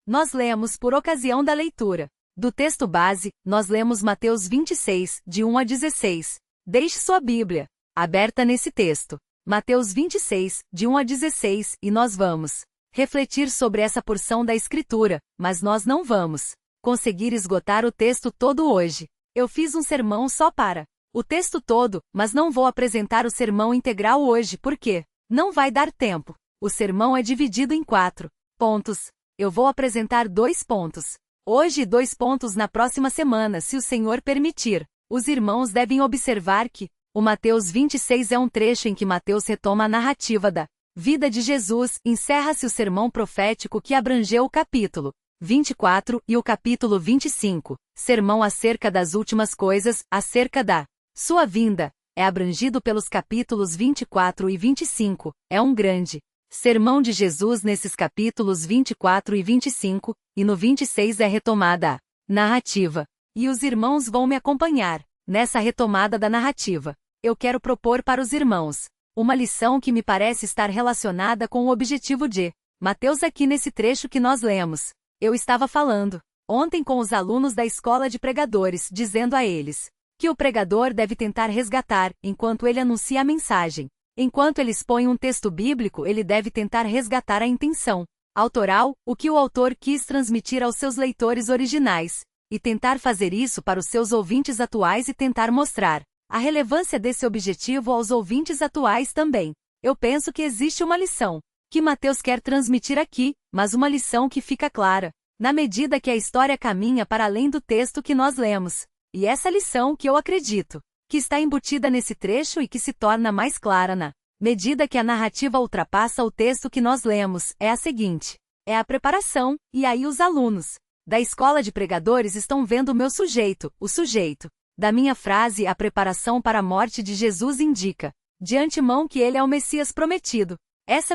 nós lemos por ocasião da leitura do texto base, nós lemos Mateus 26, de 1 a 16. Deixe sua Bíblia aberta nesse texto. Mateus 26, de 1 a 16, e nós vamos refletir sobre essa porção da Escritura, mas nós não vamos conseguir esgotar o texto todo hoje. Eu fiz um sermão só para o texto todo, mas não vou apresentar o sermão integral hoje porque não vai dar tempo. O sermão é dividido em 4 pontos. Eu vou apresentar 2 pontos hoje e 2 pontos na próxima semana, se o Senhor permitir. Os irmãos devem observar que o Mateus 26 é um trecho em que Mateus retoma a narrativa da vida de Jesus, encerra-se o sermão profético que abrangeu o capítulo 24 e o capítulo 25, sermão acerca das últimas coisas, acerca da sua vinda, é abrangido pelos capítulos 24 e 25, é um grande sermão de Jesus nesses capítulos 24 e 25, e no 26 é retomada a narrativa. E os irmãos vão me acompanhar nessa retomada da narrativa. Eu quero propor para os irmãos uma lição que me parece estar relacionada com o objetivo de Mateus aqui nesse trecho que nós lemos. Eu estava falando ontem com os alunos da escola de pregadores, dizendo a eles que o pregador deve tentar resgatar, enquanto ele anuncia a mensagem. Enquanto ele expõe um texto bíblico, ele deve tentar resgatar a intenção autoral, o que o autor quis transmitir aos seus leitores originais, e tentar fazer isso para os seus ouvintes atuais e tentar mostrar a relevância desse objetivo aos ouvintes atuais também. Eu penso que existe uma lição que Mateus quer transmitir aqui, mas uma lição que fica clara na medida que a história caminha para além do texto que nós lemos. E essa lição que eu acredito que está embutida nesse trecho e que se torna mais clara na medida que a narrativa ultrapassa o texto que nós lemos, é a seguinte: é a preparação, e aí os alunos da escola de pregadores estão vendo o meu sujeito, o sujeito da minha frase, a preparação para a morte de Jesus indica de antemão que ele é o Messias prometido. Essa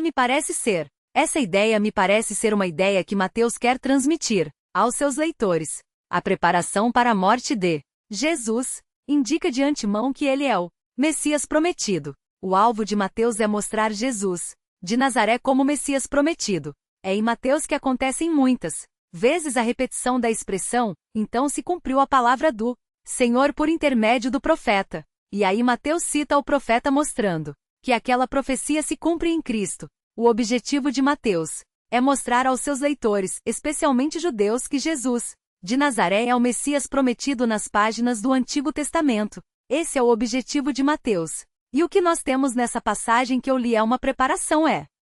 ideia me parece ser uma ideia que Mateus quer transmitir aos seus leitores. A preparação para a morte de Jesus indica de antemão que ele é o Messias prometido. O alvo de Mateus é mostrar Jesus de Nazaré como Messias prometido. É em Mateus que acontecem muitas vezes a repetição da expressão, então se cumpriu a palavra do Senhor por intermédio do profeta. E aí Mateus cita o profeta mostrando que aquela profecia se cumpre em Cristo. O objetivo de Mateus é mostrar aos seus leitores, especialmente judeus, que Jesus de Nazaré é o Messias prometido nas páginas do Antigo Testamento. Esse é o objetivo de Mateus. E o que nós temos nessa passagem que eu li é uma preparação,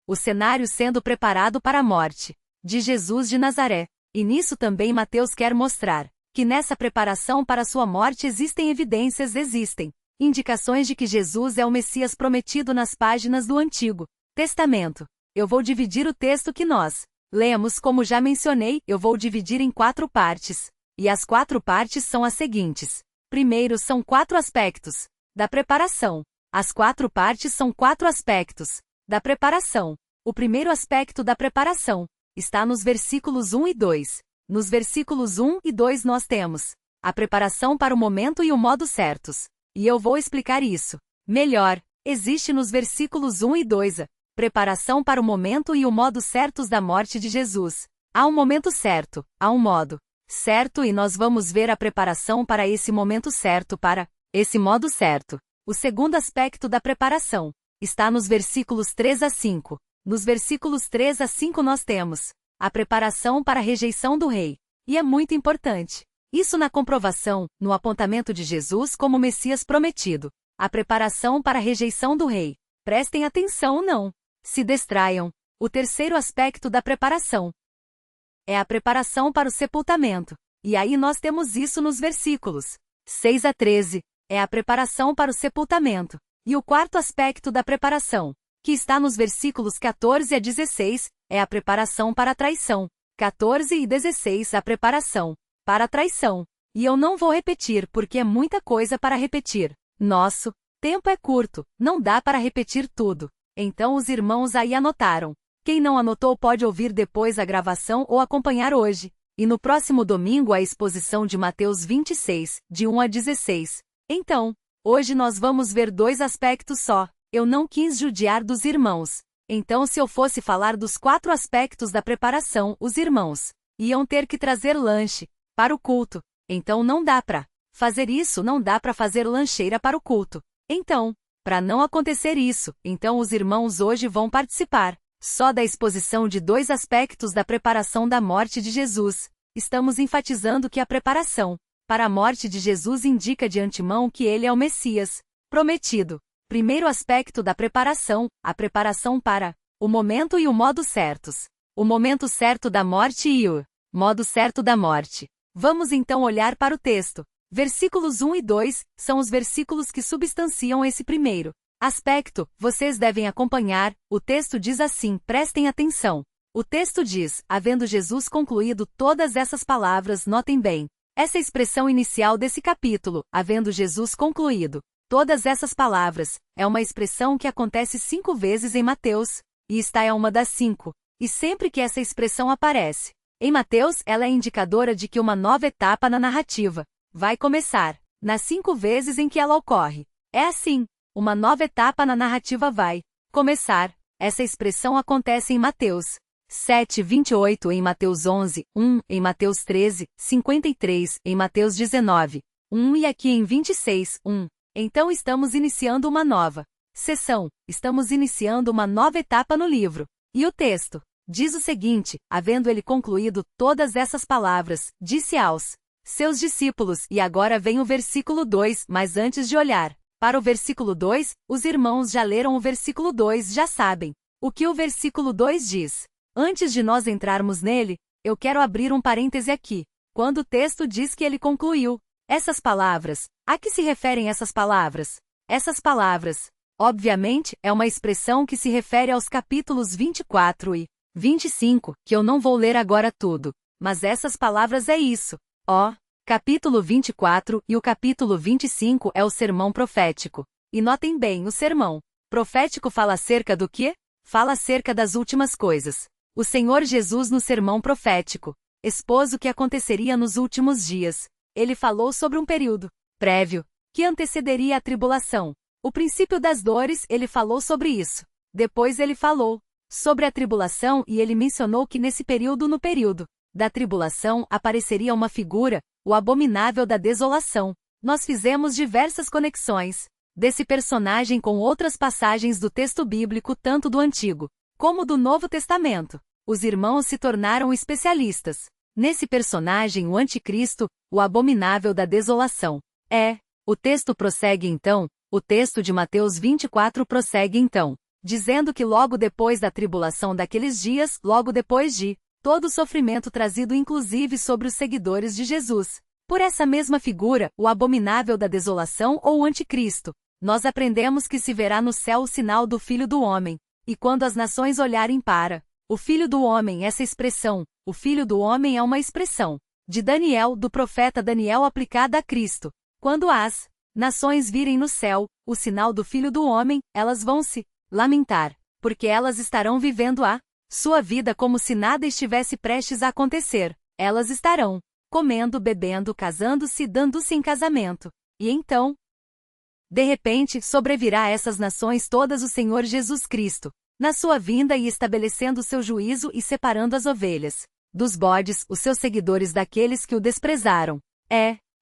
o cenário sendo preparado para a morte de Jesus de Nazaré. E nisso também Mateus quer mostrar que nessa preparação para sua morte existem indicações de que Jesus é o Messias prometido nas páginas do Antigo Testamento. Eu vou dividir o texto que nós lemos, como já mencionei, eu vou dividir em 4 partes. E as 4 partes são as seguintes. Primeiro são 4 aspectos da preparação. As 4 partes são 4 aspectos da preparação. O primeiro aspecto da preparação está nos versículos 1 e 2. Nos versículos 1 e 2 nós temos a preparação para o momento e o modo certos. E eu vou explicar isso melhor. Existe nos versículos 1 e 2 a preparação para o momento e o modo certos da morte de Jesus. Há um momento certo, há um modo certo, e nós vamos ver a preparação para esse momento certo, para esse modo certo. O segundo aspecto da preparação está nos versículos 3 a 5. Nos versículos 3 a 5 nós temos a preparação para a rejeição do rei. E é muito importante isso na comprovação, no apontamento de Jesus como Messias prometido. A preparação para a rejeição do rei. Prestem atenção, não se distraiam. O terceiro aspecto da preparação é a preparação para o sepultamento. E aí nós temos isso nos versículos 6 a 13. É a preparação para o sepultamento. E o quarto aspecto da preparação, que está nos versículos 14 a 16, é a preparação para a traição. 14 e 16, a preparação para a traição. E eu não vou repetir porque é muita coisa para repetir. Nosso tempo é curto, não dá para repetir tudo. Então os irmãos aí anotaram. Quem não anotou pode ouvir depois a gravação ou acompanhar hoje. E no próximo domingo a exposição de Mateus 26, de 1 a 16. Então, hoje nós vamos ver 2 aspectos só. Eu não quis judiar dos irmãos. Então se eu fosse falar dos 4 aspectos da preparação, os irmãos Iam ter que trazer lanche para o culto. Então não dá para fazer isso, não dá para fazer lancheira para o culto. Então, para não acontecer isso, então os irmãos hoje vão participar só da exposição de 2 aspectos da preparação da morte de Jesus. Estamos enfatizando que a preparação para a morte de Jesus indica de antemão que ele é o Messias prometido. Primeiro aspecto da preparação, a preparação para o momento e o modo certos. O momento certo da morte e o modo certo da morte. Vamos então olhar para o texto. Versículos 1 e 2 são os versículos que substanciam esse primeiro aspecto. Vocês devem acompanhar. O texto diz assim, prestem atenção. O texto diz, havendo Jesus concluído todas essas palavras, notem bem. Essa expressão inicial desse capítulo, havendo Jesus concluído todas essas palavras, é uma expressão que acontece 5 vezes em Mateus, e esta é uma das 5. E sempre que essa expressão aparece em Mateus, ela é indicadora de que uma nova etapa na narrativa vai começar. Nas 5 vezes em que ela ocorre, é assim, uma nova etapa na narrativa vai começar. Essa expressão acontece em Mateus 7:28, em Mateus 11:1, em Mateus 13:53, em Mateus 19:1 e aqui em 26:1. Então estamos iniciando uma nova sessão, estamos iniciando uma nova etapa no livro. E o texto diz o seguinte, havendo ele concluído todas essas palavras, disse aos seus discípulos, e agora vem o versículo 2, mas antes de olhar para o versículo 2, os irmãos já leram o versículo 2, já sabem o que o versículo 2 diz. Antes de nós entrarmos nele, eu quero abrir um parêntese aqui. Quando o texto diz que ele concluiu essas palavras, a que se referem essas palavras? Essas palavras, obviamente, é uma expressão que se refere aos capítulos 24 e 25, que eu não vou ler agora tudo, mas essas palavras é isso. Capítulo 24 e o capítulo 25 é o sermão profético. E notem bem, o sermão profético fala acerca do quê? Fala acerca das últimas coisas. O Senhor Jesus no sermão profético expôs o que aconteceria nos últimos dias. Ele falou sobre um período prévio que antecederia a tribulação. O princípio das dores, ele falou sobre isso. Depois ele falou sobre a tribulação e ele mencionou que nesse período, no período da tribulação, apareceria uma figura, o abominável da desolação. Nós fizemos diversas conexões desse personagem com outras passagens do texto bíblico, tanto do Antigo como do Novo Testamento. Os irmãos se tornaram especialistas nesse personagem, o Anticristo, o abominável da desolação. O texto prossegue então, o texto de Mateus 24 prossegue então, dizendo que logo depois da tribulação daqueles dias, logo depois de todo o sofrimento trazido inclusive sobre os seguidores de Jesus, por essa mesma figura, o abominável da desolação ou o Anticristo, nós aprendemos que se verá no céu o sinal do Filho do Homem, e quando as nações olharem para o Filho do Homem, essa expressão, o Filho do Homem é uma expressão de Daniel, do profeta Daniel aplicada a Cristo. Quando as nações virem no céu o sinal do Filho do Homem, elas vão se lamentar, porque elas estarão vivendo a sua vida como se nada estivesse prestes a acontecer. Elas estarão comendo, bebendo, casando-se e dando-se em casamento. E então, de repente, sobrevirá a essas nações todas o Senhor Jesus Cristo, na sua vinda e estabelecendo o seu juízo e separando as ovelhas dos bodes, os seus seguidores daqueles que o desprezaram.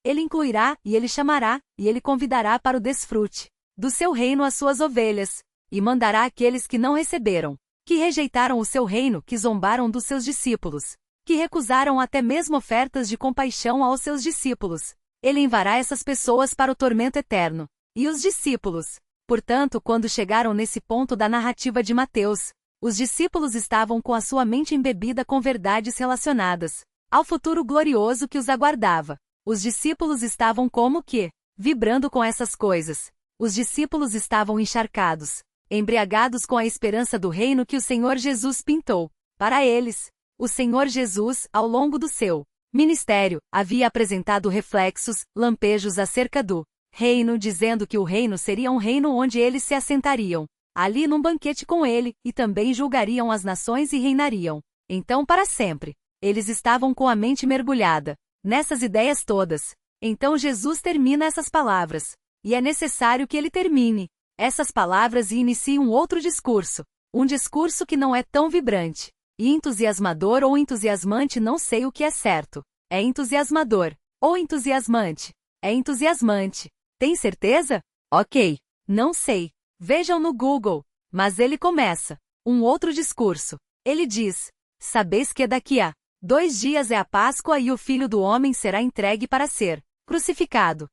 Ele incluirá, e ele chamará, e ele convidará para o desfrute do seu reino as suas ovelhas, e mandará aqueles que não receberam, que rejeitaram o seu reino, que zombaram dos seus discípulos, que recusaram até mesmo ofertas de compaixão aos seus discípulos. Ele enviará essas pessoas para o tormento eterno. E os discípulos? Portanto, quando chegaram nesse ponto da narrativa de Mateus, os discípulos estavam com a sua mente embebida com verdades relacionadas ao futuro glorioso que os aguardava. Os discípulos estavam como que vibrando com essas coisas. Os discípulos estavam encharcados, embriagados com a esperança do reino que o Senhor Jesus pintou para eles. O Senhor Jesus, ao longo do seu ministério, havia apresentado reflexos, lampejos acerca do reino, dizendo que o reino seria um reino onde eles se assentariam ali num banquete com ele, e também julgariam as nações e reinariam então para sempre. Eles estavam com a mente mergulhada nessas ideias todas. Então Jesus termina essas palavras, e é necessário que ele termine essas palavras e inicie um outro discurso, um discurso que não é tão vibrante, E entusiasmador ou entusiasmante, não sei o que é certo. É entusiasmador. Ou entusiasmante. É entusiasmante. Tem certeza? Ok. Não sei. Vejam no Google. Mas ele começa. Um outro discurso. Ele diz: sabeis que daqui a 2 dias é a Páscoa e o Filho do Homem será entregue para ser crucificado.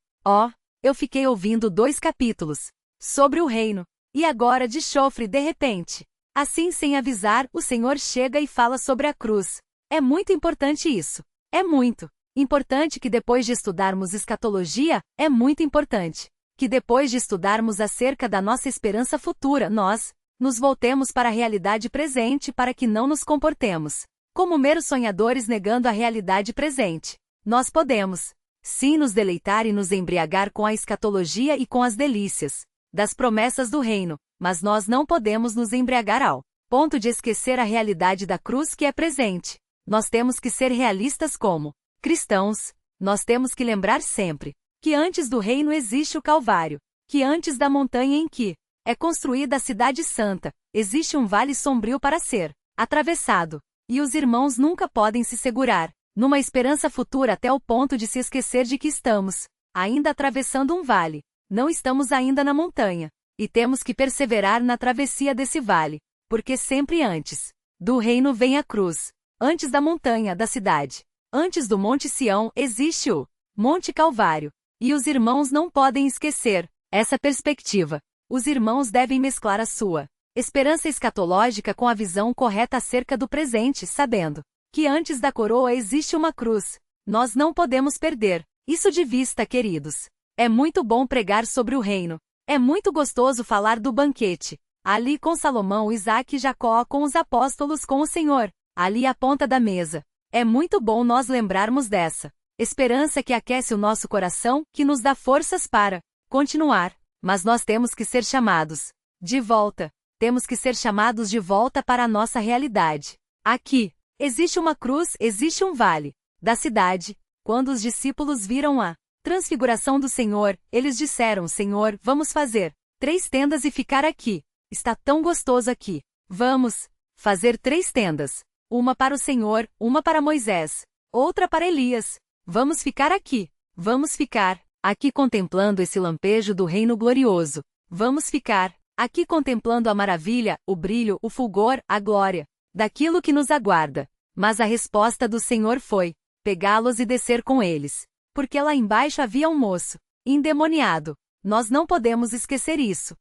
Eu fiquei ouvindo 2 capítulos sobre o reino. E agora de chofre de repente. Assim, sem avisar, o Senhor chega e fala sobre a cruz. É muito importante isso. É muito importante que depois de estudarmos escatologia, é muito importante que depois de estudarmos acerca da nossa esperança futura, nós nos voltemos para a realidade presente para que não nos comportemos como meros sonhadores negando a realidade presente. Nós podemos, sim, nos deleitar e nos embriagar com a escatologia e com as delícias das promessas do reino, mas nós não podemos nos embriagar ao ponto de esquecer a realidade da cruz que é presente. Nós temos que ser realistas como cristãos. Nós temos que lembrar sempre que antes do reino existe o Calvário, que antes da montanha em que é construída a cidade santa, existe um vale sombrio para ser atravessado, e os irmãos nunca podem se segurar numa esperança futura até o ponto de se esquecer de que estamos ainda atravessando um vale. Não estamos ainda na montanha, e temos que perseverar na travessia desse vale, porque sempre antes do reino vem a cruz, antes da montanha da cidade, antes do Monte Sião existe o Monte Calvário, e os irmãos não podem esquecer essa perspectiva. Os irmãos devem mesclar a sua esperança escatológica com a visão correta acerca do presente, sabendo que antes da coroa existe uma cruz. Nós não podemos perder isso de vista, queridos. É muito bom pregar sobre o reino. É muito gostoso falar do banquete. Ali com Salomão, Isaque e Jacó, com os apóstolos, com o Senhor. Ali à ponta da mesa. É muito bom nós lembrarmos dessa esperança que aquece o nosso coração, que nos dá forças para continuar. Mas nós temos que ser chamados de volta. Temos que ser chamados de volta para a nossa realidade. Aqui existe uma cruz, existe um vale da cidade. Quando os discípulos viram a transfiguração do Senhor, eles disseram: Senhor, vamos fazer 3 tendas e ficar aqui. Está tão gostoso aqui. Vamos fazer 3 tendas. Uma para o Senhor, uma para Moisés, outra para Elias. Vamos ficar aqui. Vamos ficar aqui contemplando esse lampejo do reino glorioso. Vamos ficar aqui contemplando a maravilha, o brilho, o fulgor, a glória daquilo que nos aguarda. Mas a resposta do Senhor foi pegá-los e descer com eles. Porque lá embaixo havia um moço endemoniado. Nós não podemos esquecer isso.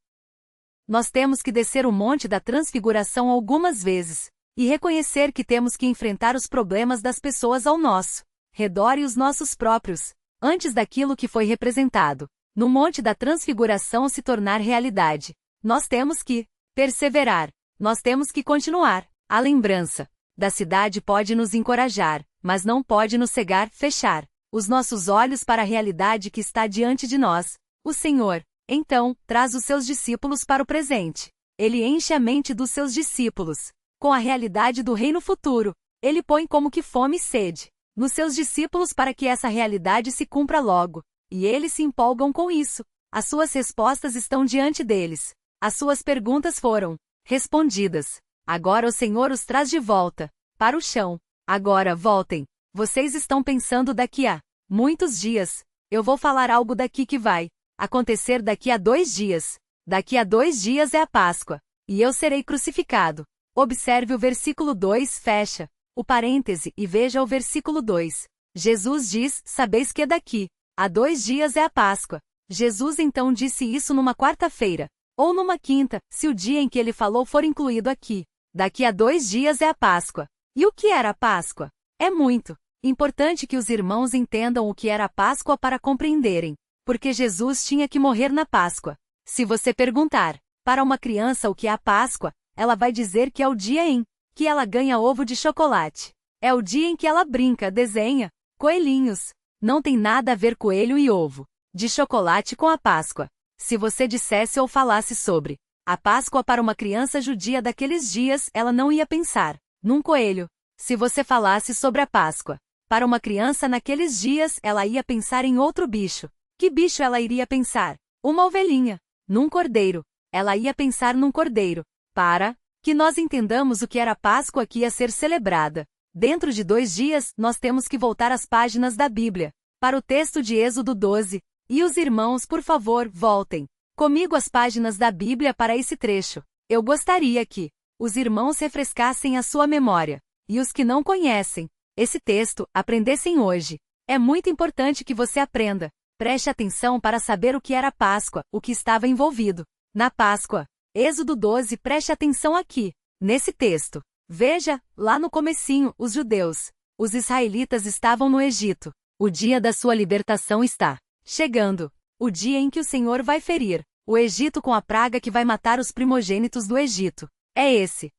Nós temos que descer o monte da transfiguração algumas vezes e reconhecer que temos que enfrentar os problemas das pessoas ao nosso redor e os nossos próprios, antes daquilo que foi representado no monte da transfiguração se tornar realidade. Nós temos que perseverar. Nós temos que continuar. A lembrança da cidade pode nos encorajar, mas não pode nos cegar, fechar os nossos olhos para a realidade que está diante de nós. O Senhor, então, traz os seus discípulos para o presente. Ele enche a mente dos seus discípulos com a realidade do reino futuro. Ele põe como que fome e sede nos seus discípulos para que essa realidade se cumpra logo. E eles se empolgam com isso. As suas respostas estão diante deles. As suas perguntas foram respondidas. Agora o Senhor os traz de volta para o chão. Agora voltem. Vocês estão pensando daqui a muitos dias. Eu vou falar algo daqui que vai acontecer daqui a 2 dias. Daqui a 2 dias é a Páscoa. E eu serei crucificado. Observe o versículo 2, fecha o parêntese e veja o versículo 2. Jesus diz: sabeis que daqui a 2 dias é a Páscoa. Jesus então disse isso numa quarta-feira, ou numa quinta, se o dia em que ele falou for incluído aqui. Daqui a 2 dias é a Páscoa. E o que era a Páscoa? É muito importante que os irmãos entendam o que era a Páscoa para compreenderem, porque Jesus tinha que morrer na Páscoa. Se você perguntar para uma criança o que é a Páscoa, ela vai dizer que é o dia em que ela ganha ovo de chocolate. É o dia em que ela brinca, desenha coelhinhos. Não tem nada a ver coelho e ovo de chocolate com a Páscoa. Se você dissesse ou falasse sobre a Páscoa para uma criança judia daqueles dias, ela não ia pensar num coelho. Se você falasse sobre a Páscoa para uma criança naqueles dias, ela ia pensar em outro bicho. Que bicho ela iria pensar? Uma ovelhinha. Num cordeiro. Ela ia pensar num cordeiro. Para Que nós entendamos o que era a Páscoa que ia ser celebrada. Dentro de 2 dias, nós temos que voltar às páginas da Bíblia, para o texto de Êxodo 12. E os irmãos, por favor, voltem comigo às páginas da Bíblia para esse trecho. Eu gostaria que os irmãos refrescassem a sua memória, e os que não conhecem esse texto, aprendessem hoje. É muito importante que você aprenda. Preste atenção para saber o que era a Páscoa, o que estava envolvido na Páscoa. Êxodo 12, preste atenção aqui, nesse texto. Veja, lá no comecinho, os judeus, os israelitas estavam no Egito. O dia da sua libertação está chegando. O dia em que o Senhor vai ferir o Egito com a praga que vai matar os primogênitos do Egito. É esse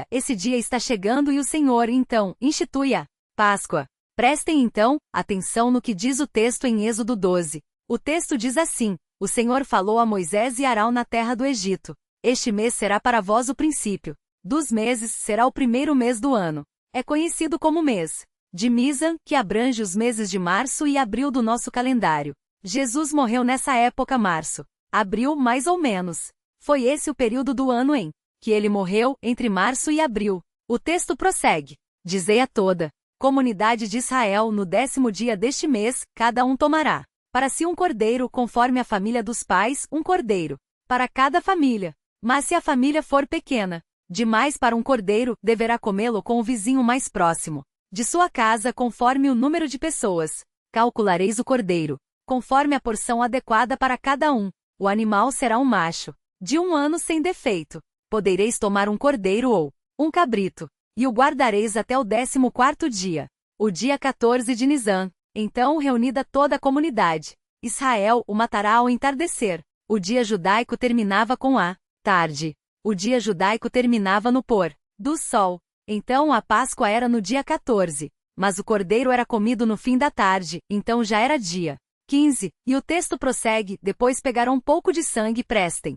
esse dia está chegando e o Senhor, então, institui a Páscoa. Prestem, então, atenção no que diz o texto em Êxodo 12. O texto diz assim: O Senhor falou a Moisés e Arão na terra do Egito. Este mês será para vós o princípio dos meses, será o primeiro mês do ano. É conhecido como mês de Nisan, que abrange os meses de março e abril do nosso calendário. Jesus morreu nessa época, março, abril, mais ou menos. Foi esse o período do ano em que ele morreu, entre março e abril. O texto prossegue: Dizei a toda comunidade de Israel, no 10º dia deste mês, cada um tomará para si um cordeiro, conforme a família dos pais, um cordeiro para cada família. Mas se a família for pequena demais para um cordeiro, deverá comê-lo com o vizinho mais próximo de sua casa, conforme o número de pessoas. Calculareis o cordeiro conforme a porção adequada para cada um. O animal será um macho de 1 ano sem defeito. Podereis tomar um cordeiro ou um cabrito, e o guardareis até o 14º dia, o dia 14 de Nisan. Então, reunida toda a comunidade, Israel o matará ao entardecer. O dia judaico terminava com a tarde. O dia judaico terminava no pôr do sol. Então a Páscoa era no dia 14, mas o cordeiro era comido no fim da tarde, então já era dia 15, e o texto prossegue: Depois pegarão um pouco de sangue, prestem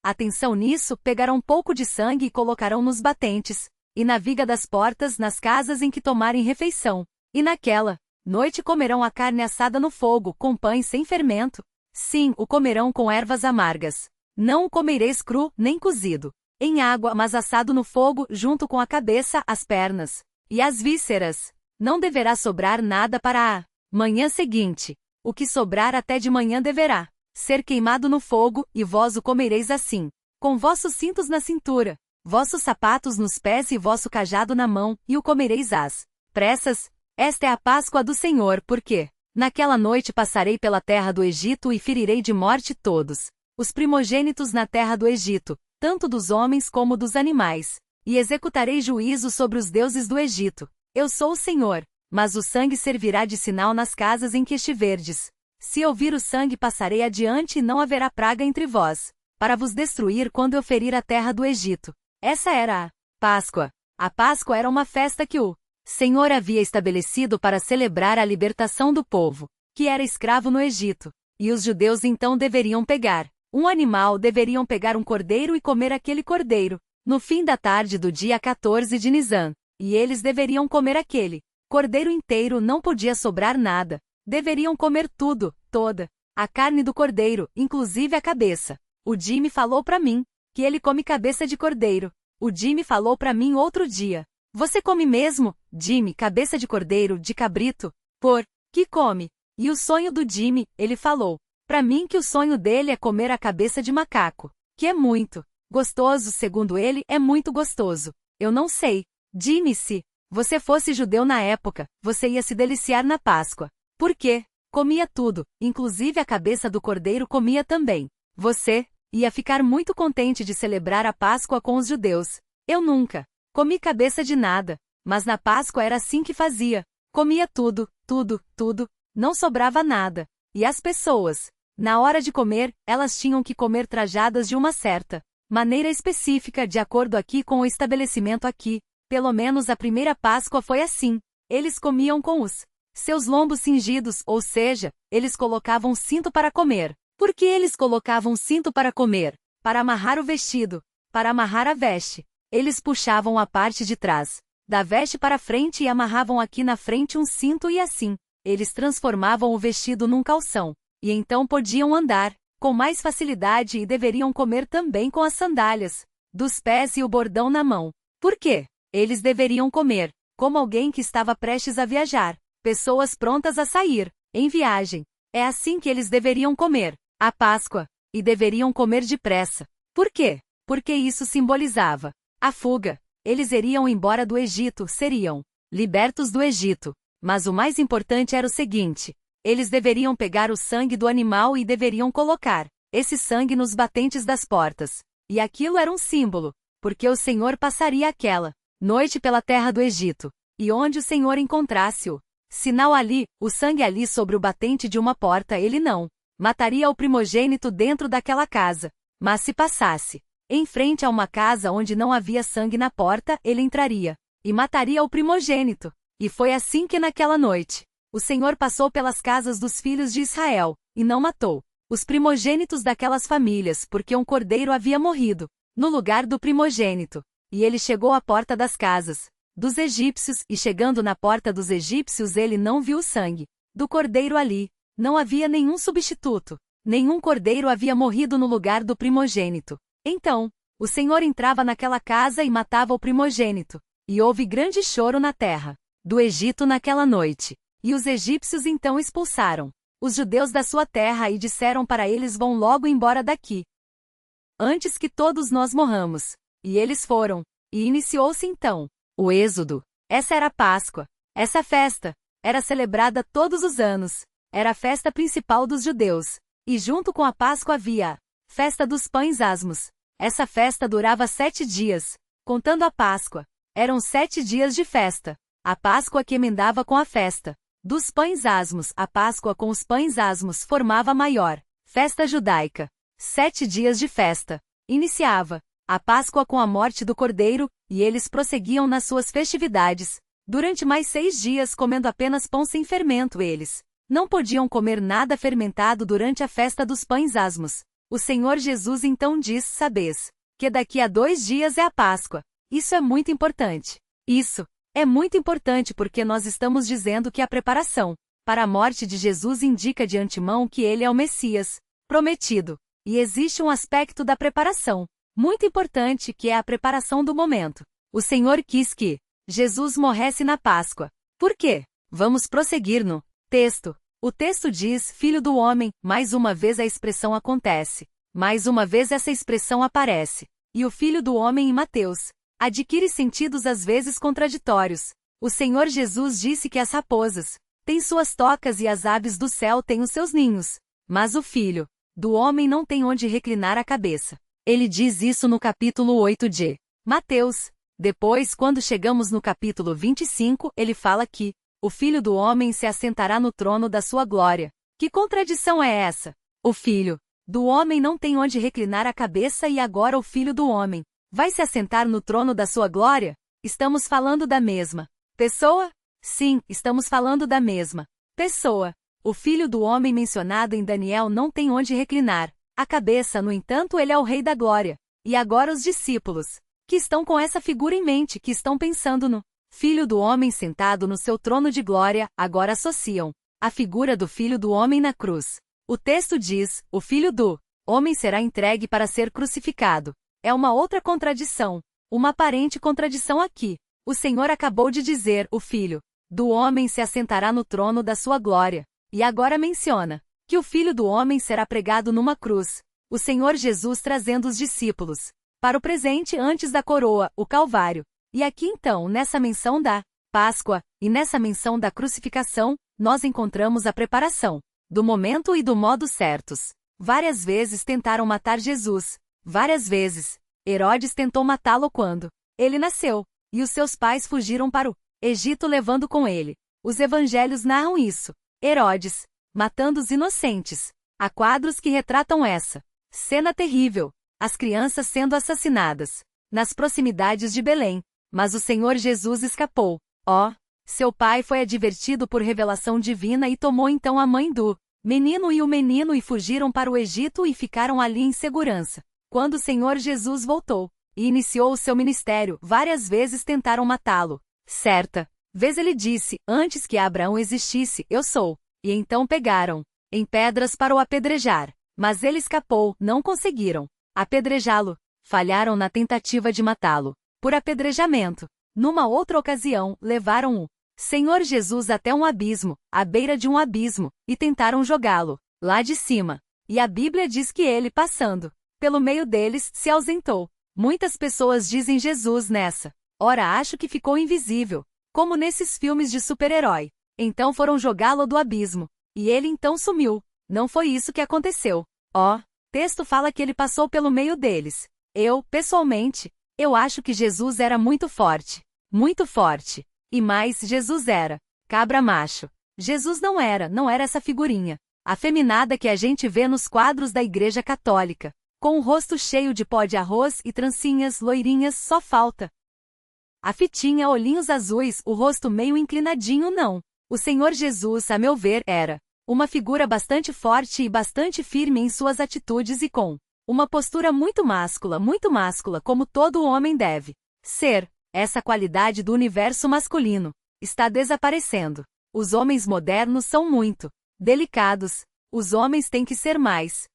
atenção nisso, pegarão um pouco de sangue e colocarão nos batentes, e na viga das portas, nas casas em que tomarem refeição. E naquela noite comerão a carne assada no fogo, com pães sem fermento. Sim, o comerão com ervas amargas. Não o comereis cru, nem cozido em água, mas assado no fogo, junto com a cabeça, as pernas e as vísceras. Não deverá sobrar nada para a manhã seguinte. O que sobrar até de manhã deverá ser queimado no fogo, e vós o comereis assim, com vossos cintos na cintura, vossos sapatos nos pés e vosso cajado na mão, e o comereis às pressas. Esta é a Páscoa do Senhor, porque naquela noite passarei pela terra do Egito e ferirei de morte todos os primogênitos na terra do Egito, tanto dos homens como dos animais, e executarei juízo sobre os deuses do Egito. Eu sou o Senhor, mas o sangue servirá de sinal nas casas em que estiverdes. Se eu vir o sangue, passarei adiante e não haverá praga entre vós, para vos destruir quando eu ferir a terra do Egito. Essa era a Páscoa. A Páscoa era uma festa que o Senhor havia estabelecido para celebrar a libertação do povo, que era escravo no Egito. E os judeus então deveriam pegar um animal, deveriam pegar um cordeiro e comer aquele cordeiro no fim da tarde do dia 14 de Nisan. E eles deveriam comer aquele cordeiro inteiro, não podia sobrar nada. Deveriam comer tudo, toda a carne do cordeiro, inclusive a cabeça. O Jimmy falou para mim que ele come cabeça de cordeiro. O Jimmy falou para mim outro dia: Você come mesmo, Jimmy, cabeça de cordeiro, de cabrito? Por que come? E o sonho do Jimmy, ele falou para mim que o sonho dele é comer a cabeça de macaco, que é muito gostoso, segundo ele, é muito gostoso. Eu não sei, Jimmy, se você fosse judeu na época, você ia se deliciar na Páscoa. Por quê? Comia tudo, inclusive a cabeça do cordeiro comia também. Você ia ficar muito contente de celebrar a Páscoa com os judeus. Eu nunca comi cabeça de nada, mas na Páscoa era assim que fazia. Comia tudo, tudo, tudo, não sobrava nada. E as pessoas, na hora de comer, elas tinham que comer trajadas de uma certa maneira específica, de acordo aqui com o estabelecimento aqui. Pelo menos a primeira Páscoa foi assim. Eles comiam com os seus lombos cingidos, ou seja, eles colocavam cinto para comer. Por que eles colocavam cinto para comer? Para amarrar o vestido, para amarrar a veste. Eles puxavam a parte de trás da veste para frente e amarravam aqui na frente um cinto, e assim eles transformavam o vestido num calção. E então podiam andar com mais facilidade, e deveriam comer também com as sandálias. dos pés e o bordão na mão. Por quê? Eles deveriam comer, como alguém que estava prestes a viajar, pessoas prontas a sair, em viagem. É assim que eles deveriam comer, a Páscoa, e deveriam comer depressa. Por quê? Porque isso simbolizava a fuga. Eles iriam embora do Egito, seriam libertos do Egito. Mas o mais importante era o seguinte: eles deveriam pegar o sangue do animal e deveriam colocar esse sangue nos batentes das portas. E aquilo era um símbolo, porque o Senhor passaria aquela noite pela terra do Egito, e onde o Senhor encontrasse-o sinal ali, o sangue ali sobre o batente de uma porta, ele não mataria o primogênito dentro daquela casa. Mas se passasse em frente a uma casa onde não havia sangue na porta, ele entraria e mataria o primogênito. E foi assim que naquela noite, o Senhor passou pelas casas dos filhos de Israel, e não matou os primogênitos daquelas famílias, porque um cordeiro havia morrido no lugar do primogênito. E ele chegou à porta das casas dos egípcios, e chegando na porta dos egípcios ele não viu o sangue do cordeiro ali. Não havia nenhum substituto. Nenhum cordeiro havia morrido no lugar do primogênito. Então, o Senhor entrava naquela casa e matava o primogênito. E houve grande choro na terra do Egito naquela noite. E os egípcios então expulsaram os judeus da sua terra e disseram para eles: vão logo embora daqui, antes que todos nós morramos. E eles foram. E iniciou-se então o Êxodo. Essa era a Páscoa. Essa festa era celebrada todos os anos. Era a festa principal dos judeus. E junto com a Páscoa havia a festa dos pães asmos. Essa festa durava 7 dias. Contando a Páscoa, eram 7 dias de festa. A Páscoa que emendava com a festa dos pães asmos. A Páscoa com os pães asmos formava a maior festa judaica. 7 dias de festa. Iniciava a Páscoa com a morte do cordeiro, e eles prosseguiam nas suas festividades. Durante mais 6 dias comendo apenas pão sem fermento. Eles não podiam comer nada fermentado durante a festa dos pães asmos. O Senhor Jesus então diz: sabeis que daqui a 2 dias é a Páscoa. Isso é muito importante. Isso é muito importante porque nós estamos dizendo que a preparação para a morte de Jesus indica de antemão que ele é o Messias prometido. E existe um aspecto da preparação muito importante, que é a preparação do momento. O Senhor quis que Jesus morresse na Páscoa. Por quê? Vamos prosseguir no texto. O texto diz: Filho do homem. Mais uma vez a expressão acontece. Mais uma vez essa expressão aparece. E o Filho do homem em Mateus adquire sentidos às vezes contraditórios. O Senhor Jesus disse que as raposas têm suas tocas e as aves do céu têm os seus ninhos. Mas o Filho do homem não tem onde reclinar a cabeça. Ele diz isso no capítulo 8 de Mateus. Depois, quando chegamos no capítulo 25, ele fala que o Filho do homem se assentará no trono da sua glória. Que contradição é essa? O Filho do homem não tem onde reclinar a cabeça e agora o Filho do homem vai se assentar no trono da sua glória? Estamos falando da mesma pessoa? Sim, estamos falando da mesma pessoa. O Filho do homem mencionado em Daniel não tem onde reclinar a cabeça, no entanto ele é o Rei da Glória. E agora os discípulos, que estão com essa figura em mente, que estão pensando no Filho do homem sentado no seu trono de glória, agora associam a figura do Filho do homem na cruz. O texto diz: o Filho do homem será entregue para ser crucificado. É uma outra contradição, uma aparente contradição aqui. O Senhor acabou de dizer: o Filho do homem se assentará no trono da sua glória. E agora menciona que o Filho do homem será pregado numa cruz. O Senhor Jesus trazendo os discípulos para o presente antes da coroa, o Calvário. E aqui então, nessa menção da Páscoa, e nessa menção da crucificação, nós encontramos a preparação do momento e do modo certos. Várias vezes tentaram matar Jesus. Várias vezes. Herodes tentou matá-lo quando ele nasceu, e os seus pais fugiram para o Egito levando com ele. Os evangelhos narram isso. Herodes matando os inocentes. Há quadros que retratam essa cena terrível. As crianças sendo assassinadas nas proximidades de Belém. Mas o Senhor Jesus escapou. Seu pai foi advertido por revelação divina e tomou então a mãe do menino e o menino e fugiram para o Egito e ficaram ali em segurança. Quando o Senhor Jesus voltou e iniciou o seu ministério, várias vezes tentaram matá-lo. Certa vez ele disse: antes que Abraão existisse, eu sou. E então pegaram em pedras para o apedrejar. Mas ele escapou, não conseguiram apedrejá-lo. falharam na tentativa de matá-lo, por apedrejamento. Numa outra ocasião, levaram o Senhor Jesus até um abismo, à beira de um abismo, e tentaram jogá-lo lá de cima. E a Bíblia diz que ele, passando pelo meio deles, se ausentou. Muitas pessoas dizem Jesus nessa hora acho que ficou invisível, como nesses filmes de super-herói. Então foram jogá-lo do abismo, e ele então sumiu. Não foi isso que aconteceu. Texto fala que ele passou pelo meio deles. Pessoalmente, eu acho que Jesus era muito forte. Muito forte. E mais, Jesus era cabra macho. Jesus não era essa figurinha afeminada que a gente vê nos quadros da Igreja Católica, com o rosto cheio de pó de arroz e trancinhas loirinhas, só falta a fitinha, olhinhos azuis, o rosto meio inclinadinho, não. O Senhor Jesus, a meu ver, era uma figura bastante forte e bastante firme em suas atitudes e com uma postura muito máscula, como todo homem deve ser. Essa qualidade do universo masculino está desaparecendo. Os homens modernos são muito delicados. Os homens têm que ser mais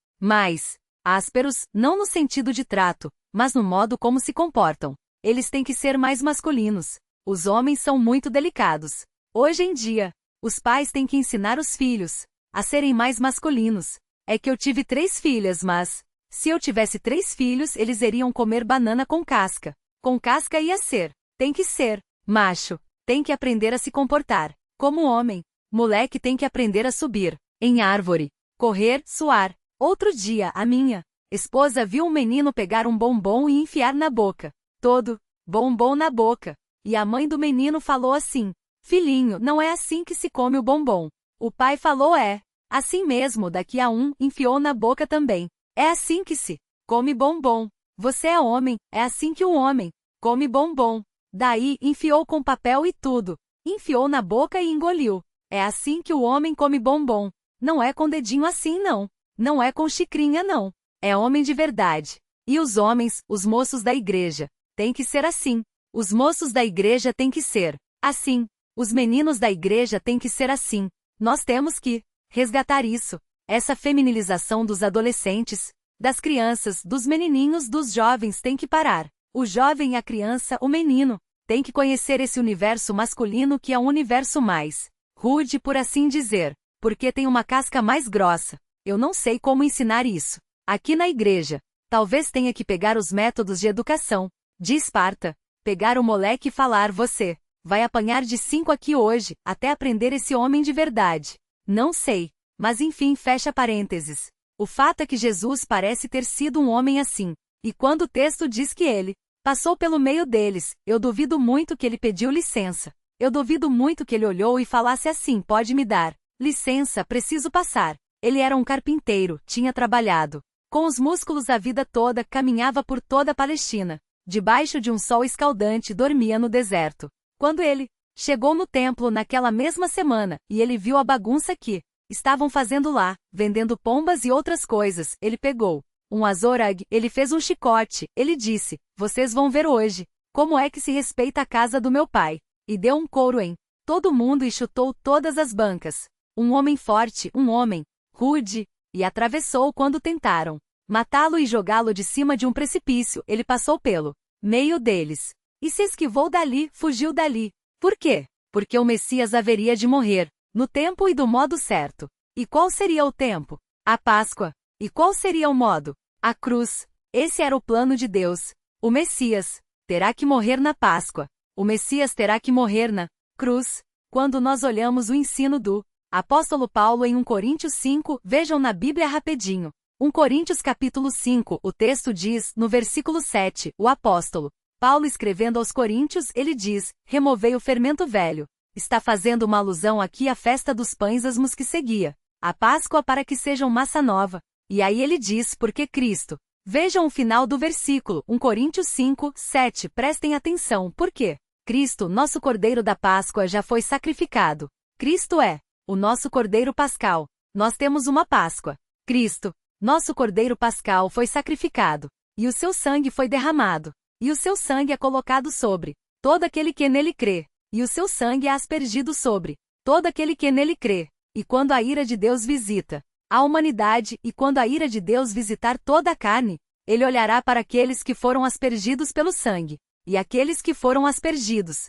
ásperos, não no sentido de trato, mas no modo como se comportam. Eles têm que ser mais masculinos. Os homens são muito delicados. Hoje em dia, os pais têm que ensinar os filhos a serem mais masculinos. É que eu tive 3 filhas, mas se eu tivesse 3 filhos, eles iriam comer banana com casca. Com casca ia ser. Tem que ser macho. Tem que aprender a se comportar como homem. Moleque tem que aprender a subir em árvore, correr, suar. Outro dia, a minha esposa viu um menino pegar um bombom e enfiar na boca. Todo bombom na boca. E a mãe do menino falou assim: filhinho, não é assim que se come o bombom. O pai falou: é assim mesmo. Daqui a enfiou na boca também. É assim que se come bombom. Você é homem, é assim que o homem come bombom. Daí, enfiou com papel e tudo. Enfiou na boca e engoliu. É assim que o homem come bombom. Não é com dedinho assim não. Não é com xicrinha não. É homem de verdade. E os homens, os moços da igreja, têm que ser assim. Os moços da igreja têm que ser assim. Os meninos da igreja têm que ser assim. Nós temos que resgatar isso. Essa feminilização dos adolescentes, das crianças, dos menininhos, dos jovens tem que parar. O jovem, a criança, o menino, tem que conhecer esse universo masculino que é um universo mais rude, por assim dizer, porque tem uma casca mais grossa. Eu não sei como ensinar isso aqui na igreja. Talvez tenha que pegar os métodos de educação de Esparta, pegar o moleque e falar: você vai apanhar de 5 aqui hoje, até aprender esse homem de verdade. Não sei. Mas enfim, fecha parênteses. O fato é que Jesus parece ter sido um homem assim. E quando o texto diz que ele passou pelo meio deles, eu duvido muito que ele pediu licença. Eu duvido muito que ele olhou e falasse assim: pode me dar licença, preciso passar. Ele era um carpinteiro, tinha trabalhado com os músculos a vida toda, caminhava por toda a Palestina. Debaixo de um sol escaldante, dormia no deserto. Quando ele chegou no templo naquela mesma semana, e ele viu a bagunça que estavam fazendo lá, vendendo pombas e outras coisas, ele pegou um azorag, ele fez um chicote, ele disse: vocês vão ver hoje como é que se respeita a casa do meu pai. E deu um couro em todo mundo e chutou todas as bancas. Um homem forte, um homem rude, e atravessou quando tentaram matá-lo e jogá-lo de cima de um precipício. Ele passou pelo meio deles e se esquivou dali, fugiu dali. Por quê? Porque o Messias haveria de morrer no tempo e do modo certo. E qual seria o tempo? A Páscoa. E qual seria o modo? A cruz. Esse era o plano de Deus. O Messias terá que morrer na Páscoa. O Messias terá que morrer na cruz. Quando nós olhamos o ensino do apóstolo Paulo em 1 Coríntios 5, vejam na Bíblia rapidinho. 1 Coríntios capítulo 5, o texto diz, no versículo 7, o apóstolo Paulo escrevendo aos Coríntios, ele diz: removei o fermento velho. Está fazendo uma alusão aqui à festa dos pães asmos que seguia a Páscoa, para que sejam massa nova. E aí ele diz: porque Cristo. Vejam o final do versículo, 1 Coríntios 5, 7, prestem atenção, porque Cristo, nosso Cordeiro da Páscoa, já foi sacrificado. Cristo é o nosso Cordeiro Pascal. Nós temos uma Páscoa. Cristo, nosso Cordeiro Pascal, foi sacrificado. E o seu sangue foi derramado. E o seu sangue é colocado sobre todo aquele que nele crê. E o seu sangue é aspergido sobre todo aquele que nele crê. E quando a ira de Deus visita a humanidade, e quando a ira de Deus visitar toda a carne, Ele olhará para aqueles que foram aspergidos pelo sangue, e aqueles que foram aspergidos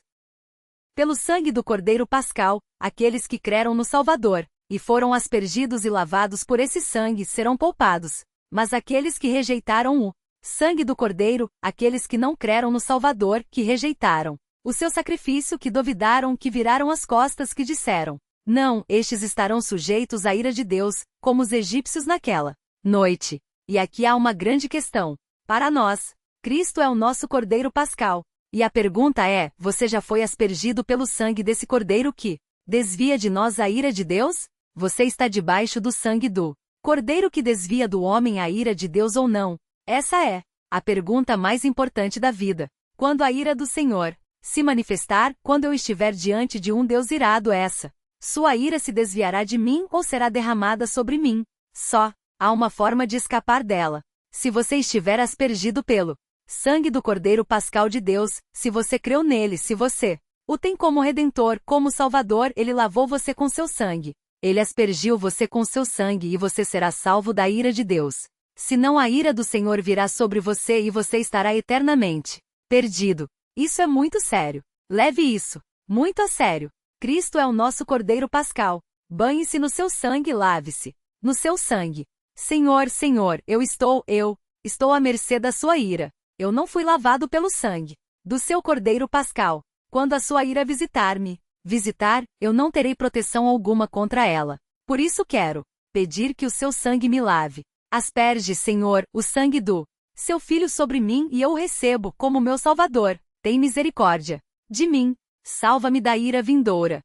pelo sangue do Cordeiro Pascal, aqueles que creram no Salvador, e foram aspergidos e lavados por esse sangue serão poupados. Mas aqueles que rejeitaram o sangue do Cordeiro, aqueles que não creram no Salvador, que rejeitaram o seu sacrifício, que duvidaram, que viraram as costas, que disseram: não, estes estarão sujeitos à ira de Deus, como os egípcios naquela noite. E aqui há uma grande questão. Para nós, Cristo é o nosso Cordeiro Pascal. E a pergunta é: você já foi aspergido pelo sangue desse Cordeiro que desvia de nós a ira de Deus? Você está debaixo do sangue do Cordeiro que desvia do homem a ira de Deus ou não? Essa é a pergunta mais importante da vida. Quando a ira do Senhor se manifestar, quando eu estiver diante de um Deus irado, sua ira se desviará de mim ou será derramada sobre mim? Só há uma forma de escapar dela. Se você estiver aspergido pelo sangue do Cordeiro Pascal de Deus, se você creu nele, se você o tem como Redentor, como Salvador, ele lavou você com seu sangue. Ele aspergiu você com seu sangue e você será salvo da ira de Deus. Senão a ira do Senhor virá sobre você e você estará eternamente perdido. Isso é muito sério. Leve isso muito a sério. Cristo é o nosso Cordeiro Pascal. Banhe-se no seu sangue e lave-se no seu sangue. Senhor, Senhor, eu estou à mercê da sua ira. Eu não fui lavado pelo sangue do seu Cordeiro Pascal. Quando a sua ira visitar, eu não terei proteção alguma contra ela. Por isso quero pedir que o seu sangue me lave. Asperge, Senhor, o sangue do seu Filho sobre mim e eu o recebo como meu Salvador. Tem misericórdia de mim. Salva-me da ira vindoura.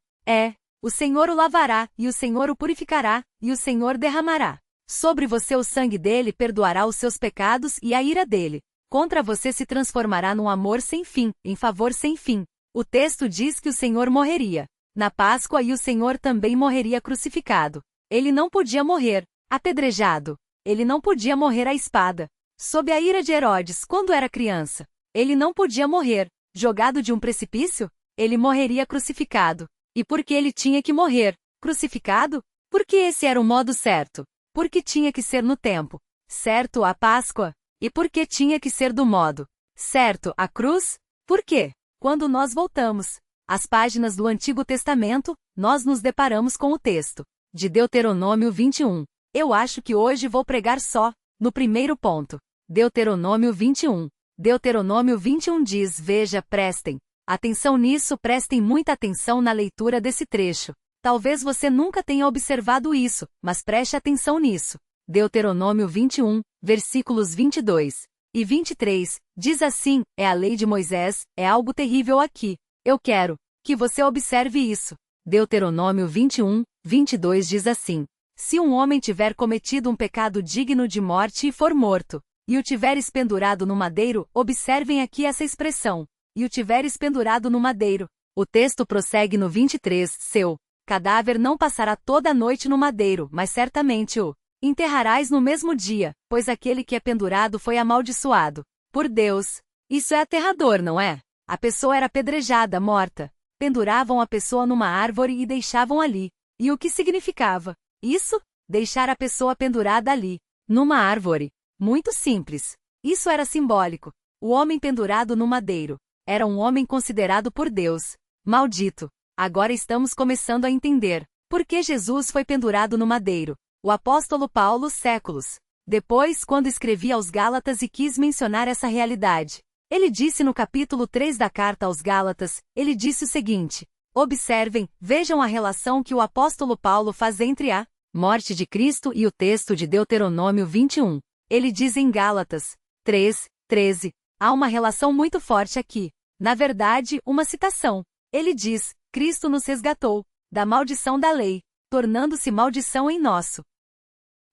O Senhor o lavará, e o Senhor o purificará, e o Senhor derramará sobre você o sangue dele, perdoará os seus pecados e a ira dele contra você se transformará num amor sem fim, em favor sem fim. O texto diz que o Senhor morreria na Páscoa e o Senhor também morreria crucificado. Ele não podia morrer apedrejado. Ele não podia morrer à espada, sob a ira de Herodes quando era criança. Ele não podia morrer jogado de um precipício. Ele morreria crucificado. E por que ele tinha que morrer crucificado? Porque esse era o modo certo. Porque tinha que ser no tempo certo a Páscoa. E por que tinha que ser do modo certo a cruz? Por quê? Quando nós voltamos às páginas do Antigo Testamento, nós nos deparamos com o texto de Deuteronômio 21. Eu acho que hoje vou pregar só no primeiro ponto. Deuteronômio 21. Deuteronômio 21 diz: veja, prestem atenção nisso, prestem muita atenção na leitura desse trecho. Talvez você nunca tenha observado isso, mas preste atenção nisso. Deuteronômio 21, versículos 22 e 23, diz assim: é a lei de Moisés, é algo terrível aqui. Eu quero que você observe isso. Deuteronômio 21, 22 diz assim: se um homem tiver cometido um pecado digno de morte e for morto, e o tiveres pendurado no madeiro, observem aqui essa expressão, e o tiveres pendurado no madeiro. O texto prossegue no 23, seu cadáver não passará toda a noite no madeiro, mas certamente o enterrarás no mesmo dia, pois aquele que é pendurado foi amaldiçoado por Deus. Isso é aterrador, não é? A pessoa era apedrejada, morta. Penduravam a pessoa numa árvore e deixavam ali. E o que significava isso? Deixar a pessoa pendurada ali, numa árvore. Muito simples. Isso era simbólico. O homem pendurado no madeiro era um homem considerado por Deus maldito. Agora estamos começando a entender por que Jesus foi pendurado no madeiro. O apóstolo Paulo, séculos depois, quando escrevia aos Gálatas e quis mencionar essa realidade, ele disse no capítulo 3 da carta aos Gálatas, ele disse o seguinte: observem, vejam a relação que o apóstolo Paulo faz entre a morte de Cristo e o texto de Deuteronômio 21. Ele diz em Gálatas 3:13, há uma relação muito forte aqui. Na verdade, uma citação. Ele diz: Cristo nos resgatou da maldição da lei, tornando-se maldição em nosso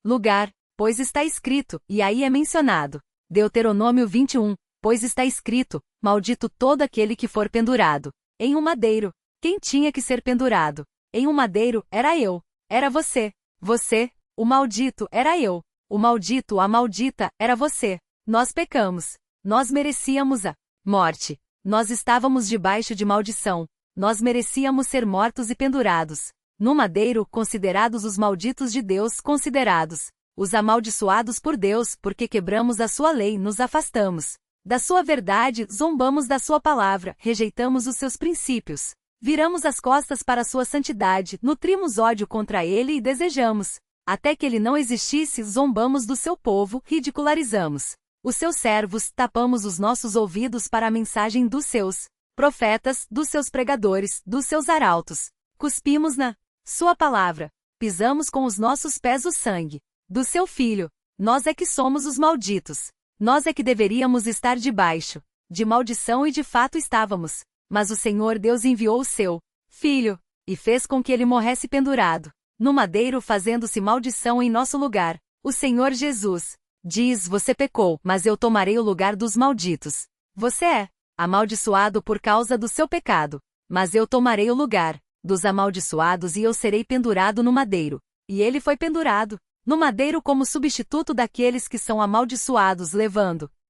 lugar, pois está escrito, e aí é mencionado. Deuteronômio 21, pois está escrito: maldito todo aquele que for pendurado em um madeiro. Quem tinha que ser pendurado em um madeiro era eu, era você. Você, o maldito, era eu. O maldito, a maldita, era você. Nós pecamos. Nós merecíamos a morte. Nós estávamos debaixo de maldição. Nós merecíamos ser mortos e pendurados no madeiro, considerados os malditos de Deus, considerados Os amaldiçoados por Deus, porque quebramos a sua lei, nos afastamos da sua verdade, zombamos da sua palavra, rejeitamos os seus princípios. Viramos as costas para a sua santidade, nutrimos ódio contra ele e desejamos. Até que ele não existisse, zombamos do seu povo, ridicularizamos os seus servos, tapamos os nossos ouvidos para a mensagem dos seus profetas, dos seus pregadores, dos seus arautos. Cuspimos na sua palavra. Pisamos com os nossos pés o sangue do seu filho. Nós é que somos os malditos. Nós é que deveríamos estar debaixo de maldição e de fato estávamos. Mas o Senhor Deus enviou o seu filho e fez com que ele morresse pendurado no madeiro, fazendo-se maldição em nosso lugar. O Senhor Jesus diz: você pecou, mas eu tomarei o lugar dos malditos. Você é amaldiçoado por causa do seu pecado, mas eu tomarei o lugar dos amaldiçoados e eu serei pendurado no madeiro. E ele foi pendurado no madeiro como substituto daqueles que são amaldiçoados,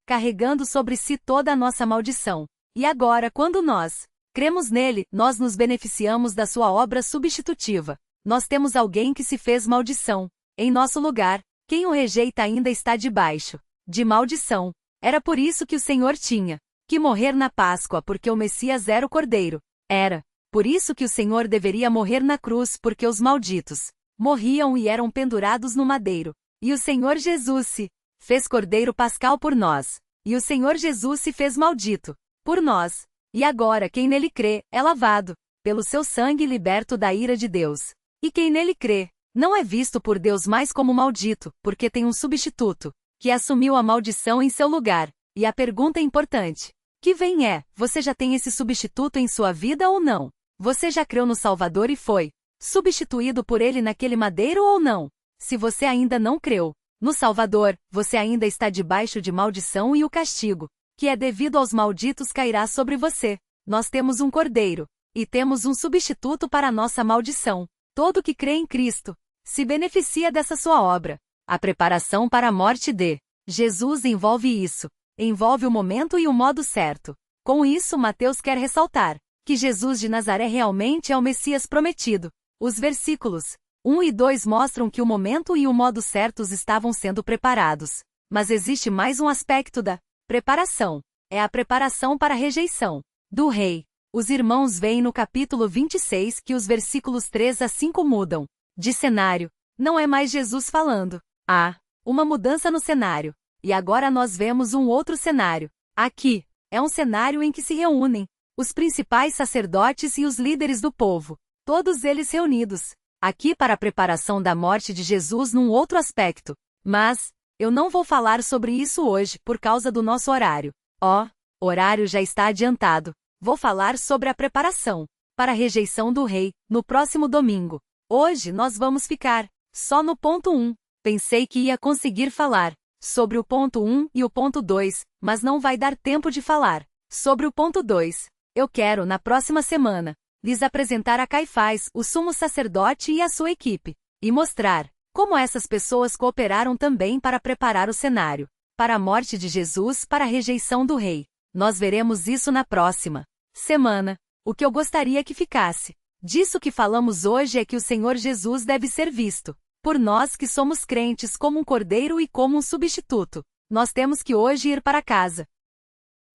carregando sobre si toda a nossa maldição. E agora, quando nós cremos nele, nós nos beneficiamos da sua obra substitutiva. Nós temos alguém que se fez maldição em nosso lugar. Quem o rejeita ainda está debaixo de maldição. Era por isso que o Senhor tinha que morrer na Páscoa, porque o Messias era o Cordeiro. Era por isso que o Senhor deveria morrer na cruz, porque os malditos morriam e eram pendurados no madeiro. E o Senhor Jesus se fez Cordeiro Pascal por nós. E o Senhor Jesus se fez maldito por nós. E agora quem nele crê é lavado pelo seu sangue, liberto da ira de Deus. E quem nele crê não é visto por Deus mais como maldito, porque tem um substituto que assumiu a maldição em seu lugar. E a pergunta é importante que vem é: você já tem esse substituto em sua vida ou não? Você já creu no Salvador e foi substituído por ele naquele madeiro ou não? Se você ainda não creu no Salvador, você ainda está debaixo de maldição e o castigo que é devido aos malditos cairá sobre você. Nós temos um Cordeiro e temos um substituto para a nossa maldição. Todo que crê em Cristo se beneficia dessa sua obra. A preparação para a morte de Jesus envolve isso. Envolve o momento e o modo certo. Com isso, Mateus quer ressaltar que Jesus de Nazaré realmente é o Messias prometido. Os versículos 1 e 2 mostram que o momento e o modo certos estavam sendo preparados. Mas existe mais um aspecto da preparação. É a preparação para a rejeição do rei. Os irmãos veem no capítulo 26 que os versículos 3 a 5 mudam de cenário. Não é mais Jesus falando. Há uma mudança no cenário. E agora nós vemos um outro cenário. Aqui é um cenário em que se reúnem os principais sacerdotes e os líderes do povo. Todos eles reunidos aqui para a preparação da morte de Jesus num outro aspecto. Mas eu não vou falar sobre isso hoje por causa do nosso horário. Horário já está adiantado. Vou falar sobre a preparação para a rejeição do rei no próximo domingo. Hoje nós vamos ficar só no ponto 1. Pensei que ia conseguir falar sobre o ponto 1 e o ponto 2, mas não vai dar tempo de falar sobre o ponto 2. Eu quero, na próxima semana, lhes apresentar a Caifás, o sumo sacerdote e a sua equipe, e mostrar como essas pessoas cooperaram também para preparar o cenário para a morte de Jesus, para a rejeição do rei. Nós veremos isso na próxima semana. O que eu gostaria que ficasse disso que falamos hoje é que o Senhor Jesus deve ser visto por nós que somos crentes como um cordeiro e como um substituto. Nós temos que hoje ir para casa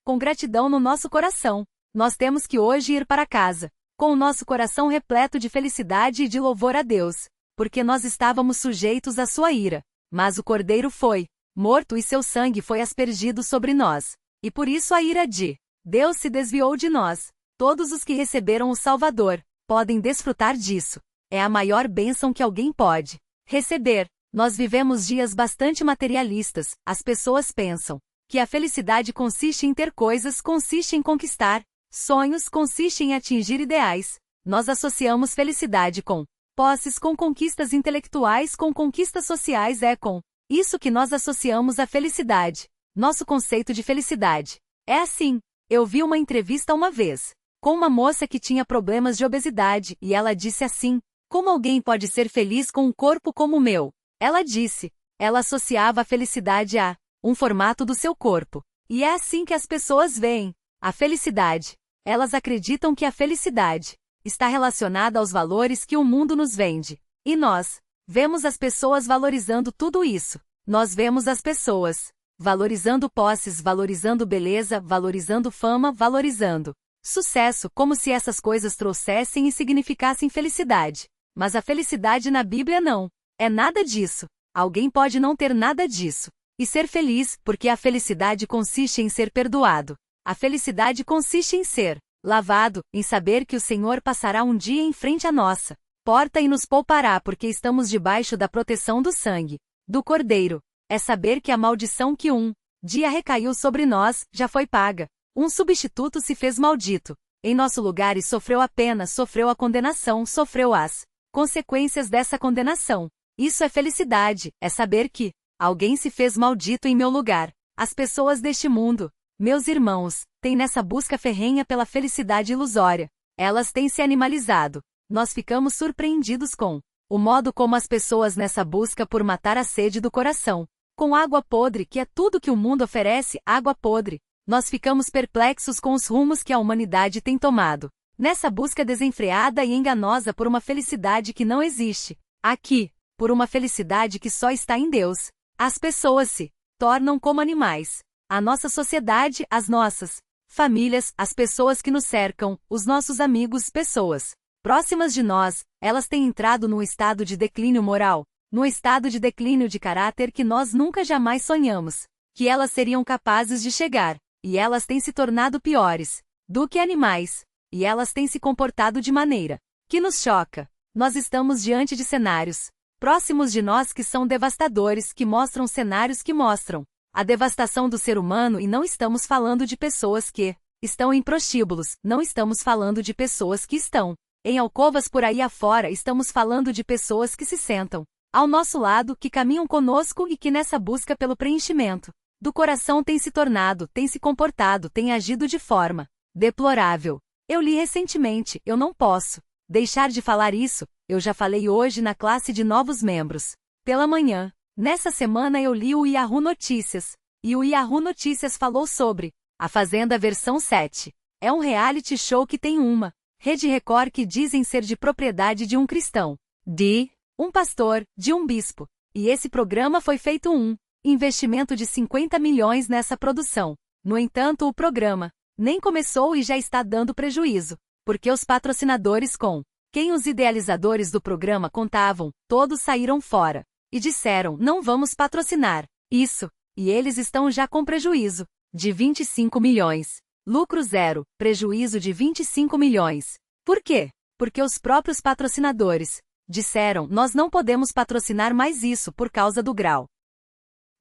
com gratidão no nosso coração. Nós temos que hoje ir para casa com o nosso coração repleto de felicidade e de louvor a Deus, porque nós estávamos sujeitos à sua ira. Mas o cordeiro foi morto e seu sangue foi aspergido sobre nós. E por isso a ira de Deus se desviou de nós. Todos os que receberam o Salvador podem desfrutar disso. É a maior bênção que alguém pode receber. Nós vivemos dias bastante materialistas. As pessoas pensam que a felicidade consiste em ter coisas, consiste em conquistar sonhos, consiste em atingir ideais. Nós associamos felicidade com posses, com conquistas intelectuais, com conquistas sociais. É com isso que nós associamos a felicidade. Nosso conceito de felicidade é assim. Eu vi uma entrevista uma vez com uma moça que tinha problemas de obesidade e ela disse assim: como alguém pode ser feliz com um corpo como o meu? Ela disse, ela associava a felicidade a um formato do seu corpo. E é assim que as pessoas veem a felicidade. Elas acreditam que a felicidade está relacionada aos valores que o mundo nos vende. E nós Vemos as pessoas valorizando tudo isso. Nós vemos as pessoas valorizando posses, valorizando beleza, valorizando fama, valorizando sucesso, como se essas coisas trouxessem e significassem felicidade. Mas a felicidade na Bíblia não é nada disso. Alguém pode não ter nada disso e ser feliz, porque a felicidade consiste em ser perdoado. A felicidade consiste em ser lavado, em saber que o Senhor passará um dia em frente à nossa porta e nos poupará porque estamos debaixo da proteção do sangue do Cordeiro. É saber que a maldição que um dia recaiu sobre nós já foi paga. Um substituto se fez maldito em nosso lugar e sofreu a pena, sofreu a condenação, sofreu as consequências dessa condenação. Isso é felicidade, é saber que alguém se fez maldito em meu lugar. As pessoas deste mundo, meus irmãos, têm nessa busca ferrenha pela felicidade ilusória. Elas têm se animalizado. Nós ficamos surpreendidos com o modo como as pessoas nessa busca por matar a sede do coração, com água podre, que é tudo que o mundo oferece, água podre. Nós ficamos perplexos com os rumos que a humanidade tem tomado, nessa busca desenfreada e enganosa por uma felicidade que não existe aqui, por uma felicidade que só está em Deus. As pessoas se tornam como animais. A nossa sociedade, as nossas famílias, as pessoas que nos cercam, os nossos amigos, pessoas próximas de nós, elas têm entrado num estado de declínio moral, num estado de declínio de caráter que nós nunca jamais sonhamos que elas seriam capazes de chegar, e elas têm se tornado piores do que animais, e elas têm se comportado de maneira que nos choca. Nós estamos diante de cenários próximos de nós que são devastadores, que mostram cenários que mostram a devastação do ser humano, e não estamos falando de pessoas que estão em prostíbulos, não estamos falando de pessoas que estão em alcovas por aí afora, estamos falando de pessoas que se sentam ao nosso lado, que caminham conosco e que nessa busca pelo preenchimento do coração têm se tornado, têm se comportado, têm agido de forma deplorável. Eu li recentemente, eu não posso deixar de falar isso, eu já falei hoje na classe de novos membros. Pela manhã, nessa semana eu li o Yahoo Notícias, e o Yahoo Notícias falou sobre A Fazenda versão 7. É um reality show que tem uma Rede Record que dizem ser de propriedade de um cristão, de um pastor, de um bispo. E esse programa foi feito um investimento de 50 milhões nessa produção. No entanto, o programa nem começou e já está dando prejuízo, porque os patrocinadores com quem os idealizadores do programa contavam, todos saíram fora e disseram: não vamos patrocinar isso, e eles estão já com prejuízo de 25 milhões. Lucro zero, prejuízo de 25 milhões. Por quê? Porque os próprios patrocinadores disseram: nós não podemos patrocinar mais isso por causa do grau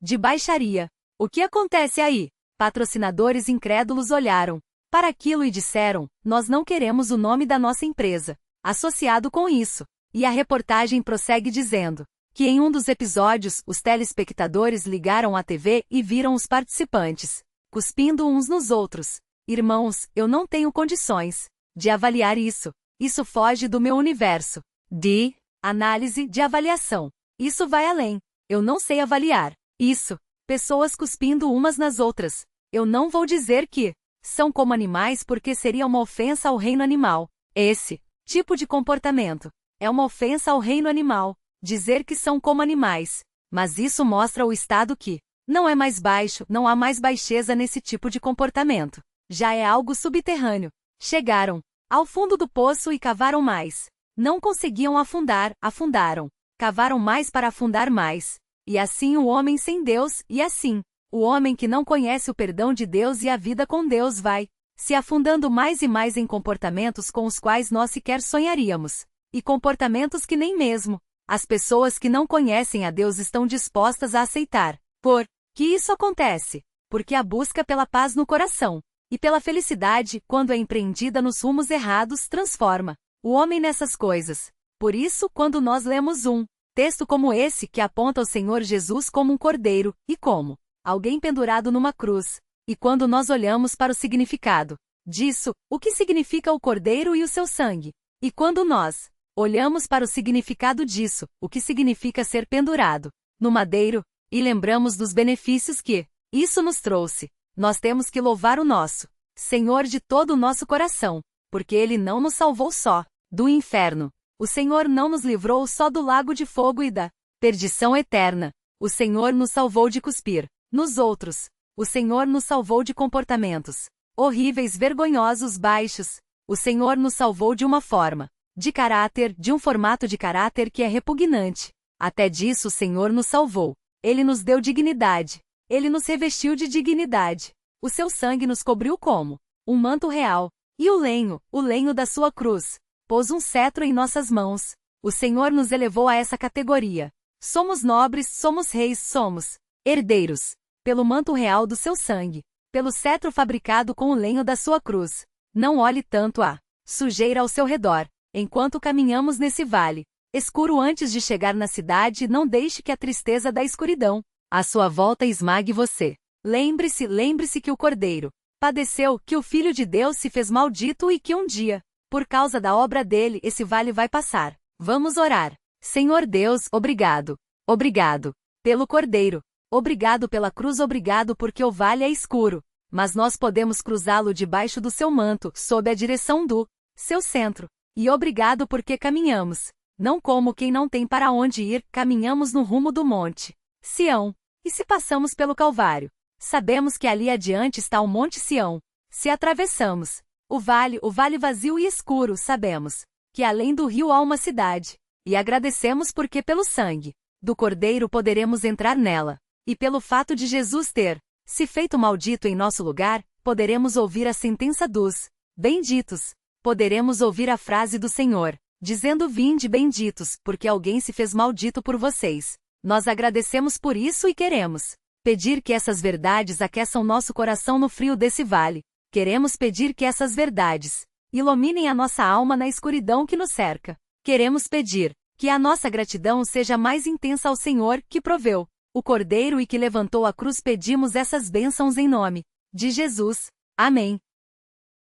de baixaria. O que acontece aí? Patrocinadores incrédulos olharam para aquilo e disseram: nós não queremos o nome da nossa empresa associado com isso. E a reportagem prossegue dizendo que em um dos episódios, os telespectadores ligaram à TV e viram os participantes cuspindo uns nos outros. Irmãos, eu não tenho condições de avaliar isso. Isso foge do meu universo de análise, de avaliação. Isso vai além. Eu não sei avaliar isso. Pessoas cuspindo umas nas outras. Eu não vou dizer que são como animais porque seria uma ofensa ao reino animal. Esse tipo de comportamento é uma ofensa ao reino animal, dizer que são como animais. Mas isso mostra o estado que não é mais baixo, não há mais baixeza nesse tipo de comportamento. Já é algo subterrâneo. Chegaram ao fundo do poço e cavaram mais. Não conseguiam afundar, afundaram. Cavaram mais para afundar mais. E assim o homem sem Deus, e assim o homem que não conhece o perdão de Deus e a vida com Deus vai se afundando mais e mais em comportamentos com os quais nós sequer sonharíamos. E comportamentos que nem mesmo as pessoas que não conhecem a Deus estão dispostas a aceitar. Por que isso acontece? Porque a busca pela paz no coração e pela felicidade, quando é empreendida nos rumos errados, transforma o homem nessas coisas. Por isso, quando nós lemos um texto como esse que aponta o Senhor Jesus como um cordeiro, e como alguém pendurado numa cruz, e quando nós olhamos para o significado disso, o que significa o cordeiro e o seu sangue, e quando nós olhamos para o significado disso, o que significa ser pendurado no madeiro, e lembramos dos benefícios que isso nos trouxe, nós temos que louvar o nosso Senhor de todo o nosso coração, porque Ele não nos salvou só do inferno, O Senhor não nos livrou só do lago de fogo e da perdição eterna. O Senhor nos salvou de cuspir nos outros. O Senhor nos salvou de comportamentos horríveis, vergonhosos, baixos. O Senhor nos salvou de uma forma de caráter, de um formato de caráter que é repugnante. Até disso o Senhor nos salvou. Ele nos deu dignidade. Ele nos revestiu de dignidade. O seu sangue nos cobriu como um manto real. E o lenho da sua cruz, pôs um cetro em nossas mãos. O Senhor nos elevou a essa categoria. Somos nobres, somos reis, somos herdeiros. Pelo manto real do seu sangue. Pelo cetro fabricado com o lenho da sua cruz. Não olhe tanto a sujeira ao seu redor. Enquanto caminhamos nesse vale escuro antes de chegar na cidade, não deixe que a tristeza da escuridão à sua volta esmague você. Lembre-se que o Cordeiro padeceu, que o Filho de Deus se fez maldito e que um dia, por causa da obra dele, esse vale vai passar. Vamos orar. Senhor Deus, obrigado. Obrigado pelo Cordeiro. Obrigado pela cruz, obrigado porque o vale é escuro, mas nós podemos cruzá-lo debaixo do seu manto, sob a direção do seu centro. E obrigado porque caminhamos, não como quem não tem para onde ir, caminhamos no rumo do monte Sião. E se passamos pelo Calvário, sabemos que ali adiante está o monte Sião. Se atravessamos o vale vazio e escuro, sabemos que além do rio há uma cidade. E agradecemos porque pelo sangue do Cordeiro poderemos entrar nela. E pelo fato de Jesus ter se feito maldito em nosso lugar, poderemos ouvir a sentença dos benditos. Poderemos ouvir a frase do Senhor, dizendo: vinde benditos, porque alguém se fez maldito por vocês. Nós agradecemos por isso e queremos pedir que essas verdades aqueçam nosso coração no frio desse vale. Queremos pedir que essas verdades iluminem a nossa alma na escuridão que nos cerca. Queremos pedir que a nossa gratidão seja mais intensa ao Senhor, que proveu o Cordeiro e que levantou a cruz. Pedimos essas bênçãos em nome de Jesus. Amém.